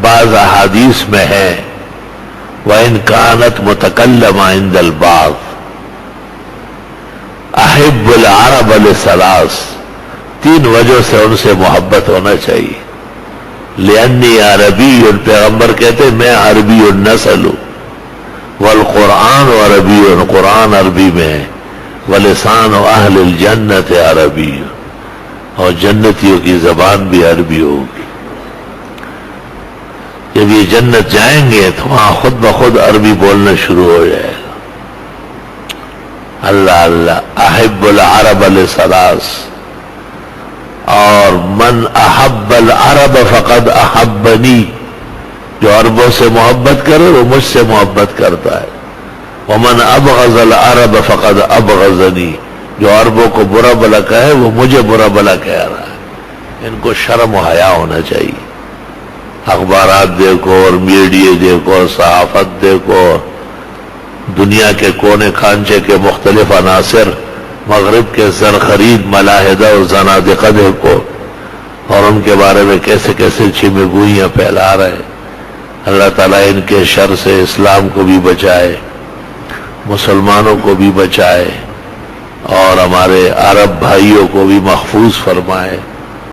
بعض احادیث میں ہے وَإِنْ كَانَتْ مُتَكَلَّمَ عِنْدَ الْبَعْضِ احب العرب لثلاث، تین وجہ سے ان سے محبت ہونا چاہیے. لأنی عربی، پیغمبر کہتے میں عربی النسل ہوں، والقرآن عربی، قرآن عربی میں ہے، ولسان اہل الجنت عربی، اور جنتیوں کی زبان بھی عربی ہوگی. جب یہ جنت جائیں گے تو وہاں خود بخود عربی بولنا شروع ہو جائے گا. اللہ اللہ، احب العرب لثلاث، اور من احب العرب فقد احبنی، جو عربوں سے محبت کرے وہ مجھ سے محبت کرتا ہے. ومن ابغض العرب فقد ابغضنی، جو عربوں کو برا بلا کہے وہ مجھے برا بلا کہہ رہا ہے. ان کو شرم و حیا ہونا چاہیے. اخبارات دیکھو اور میڈیا دیکھو اور صحافت دیکھو، دنیا کے کونے خانچے کے مختلف عناصر مغرب کے زرخرید ملاحدہ اور زنادقہ دیکھو، اور ان کے بارے میں کیسے کیسے چھیمے گوئیاں پھیلا رہے. اللہ تعالیٰ ان کے شر سے اسلام کو بھی بچائے، مسلمانوں کو بھی بچائے، اور ہمارے عرب بھائیوں کو بھی محفوظ فرمائے.